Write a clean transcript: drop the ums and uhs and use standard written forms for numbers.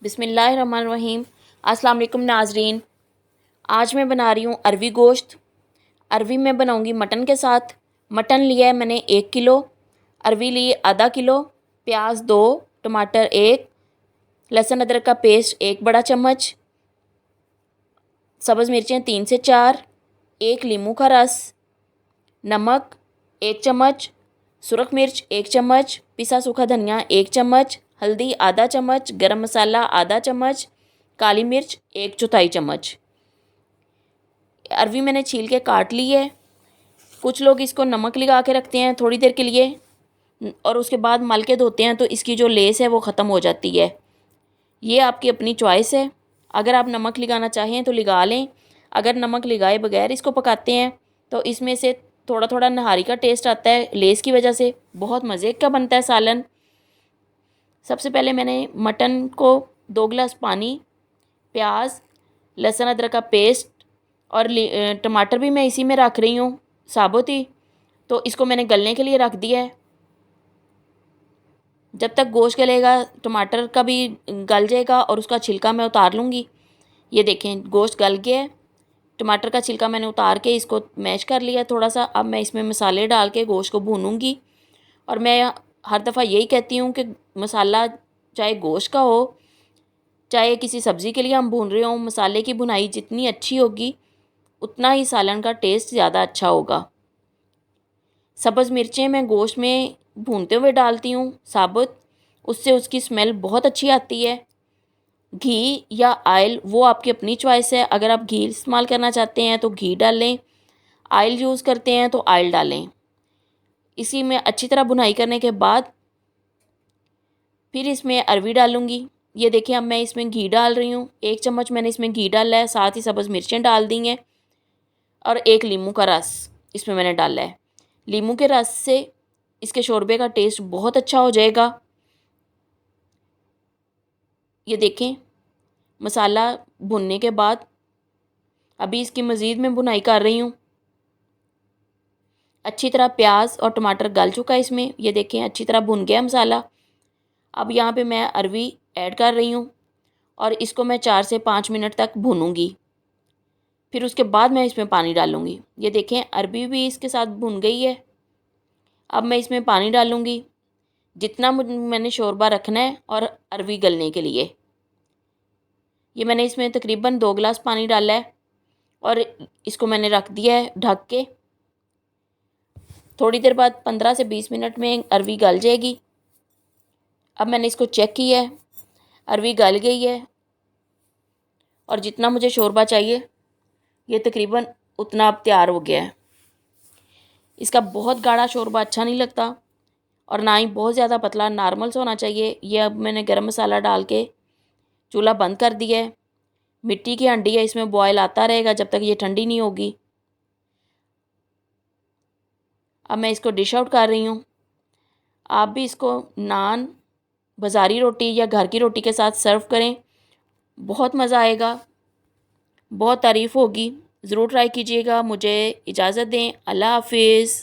बिस्मिल्लाहिर्रहमानिर्रहीम। अस्सलाम वालेकुम नाजरीन। आज मैं बना रही हूँ अरवी गोश्त। अरवी मैं बनाऊँगी मटन के साथ। मटन लिया है मैंने 1 किलो, अरवी ली आधा किलो, प्याज 2, टमाटर 1, लहसुन अदरक का पेस्ट 1 बड़ा चम्मच, सब्ज़ मिर्चें 3 से 4, 1 लीमू का रस, नमक 1 चम्मच, सुरख मिर्च 1 चम्मच, पिसा सूखा धनिया 1 चम्मच, हल्दी आधा चम्मच, गरम मसाला आधा चम्मच, काली मिर्च 1/4 चम्मच। अरवी मैंने छील के काट ली है। कुछ लोग इसको नमक लगा के रखते हैं थोड़ी देर के लिए और उसके बाद मल के धोते हैं तो इसकी जो लेस है वो ख़त्म हो जाती है। ये आपकी अपनी चॉइस है। अगर आप नमक लगाना चाहें तो लगा लें। अगर नमक लगाए बगैर इसको पकाते हैं तो इसमें से थोड़ा थोड़ा नहारी का टेस्ट आता है लेस की वजह से। बहुत मज़े का बनता है सालन। सबसे पहले मैंने मटन को 2 गिलास पानी, प्याज, लहसुन अदरक का पेस्ट और टमाटर भी मैं इसी में रख रही हूँ साबुत ही, तो इसको मैंने गलने के लिए रख दिया है। जब तक गोश्त गलेगा टमाटर का भी गल जाएगा और उसका छिलका मैं उतार लूँगी। ये देखें गोश्त गल गया है। टमाटर का छिलका मैंने उतार के इसको मैश कर लिया थोड़ा सा। अब मैं इसमें मसाले डाल के गोश्त को भूनूंगी। और मैं हर दफ़ा यही कहती हूँ कि मसाला चाहे गोश्त का हो चाहे किसी सब्ज़ी के लिए हम भून रहे हों, मसाले की भुनाई जितनी अच्छी होगी उतना ही सालन का टेस्ट ज़्यादा अच्छा होगा। सब्ज़ मिर्चें मैं गोश्त में भूनते हुए डालती हूँ साबुत, उससे उसकी स्मेल बहुत अच्छी आती है। घी या ऑयल वो आपकी अपनी चॉइस है। अगर आप घी इस्तेमाल करना चाहते हैं तो घी डालें, ऑयल यूज़ करते हैं तो ऑयल डालें। इसी में अच्छी तरह भुनाई करने के बाद फिर इसमें अरवी डालूँगी। ये देखिए अब मैं इसमें घी डाल रही हूँ। 1 चम्मच मैंने इसमें घी डाला है, साथ ही सब्ज़ मिर्चें डाल दी हैं और 1 लीमू का रस इसमें मैंने डाला है। लीमू के रस से इसके शोरबे का टेस्ट बहुत अच्छा हो जाएगा। ये देखें मसाला भुनने के बाद अभी इसकी मज़ीद मैं भुनाई कर रही हूँ। अच्छी तरह प्याज और टमाटर गल चुका है इसमें। ये देखें अच्छी तरह भुन गया मसाला। अब यहाँ पे मैं अरवी ऐड कर रही हूँ और इसको मैं 4 से 5 मिनट तक भूनूंगी। फिर उसके बाद मैं इसमें पानी डालूंगी। ये देखें अरवी भी इसके साथ भुन गई है। अब मैं इसमें पानी डालूंगी जितना मैंने शोरबा रखना है और अरवी गलने के लिए। ये मैंने इसमें तकरीबन 2 गिलास पानी डाला है और इसको मैंने रख दिया है ढक के। थोड़ी देर बाद 15 से 20 मिनट में अरवी गल जाएगी। अब मैंने इसको चेक किया है, अरवी गल गई है और जितना मुझे शोरबा चाहिए ये तकरीबन उतना अब तैयार हो गया है। इसका बहुत गाढ़ा शोरबा अच्छा नहीं लगता और ना ही बहुत ज़्यादा पतला, नॉर्मल सा होना चाहिए। ये अब मैंने गरम मसाला डाल के चूल्हा बंद कर दिया है। मिट्टी की हांडी है, इसमें बॉयल आता रहेगा जब तक ये ठंडी नहीं होगी। अब मैं इसको डिश आउट कर रही हूँ। आप भी इसको नान, बाज़ारी रोटी या घर की रोटी के साथ सर्व करें, बहुत मज़ा आएगा, बहुत तारीफ़ होगी। ज़रूर ट्राई कीजिएगा। मुझे इजाज़त दें। अल्लाह हाफिज़।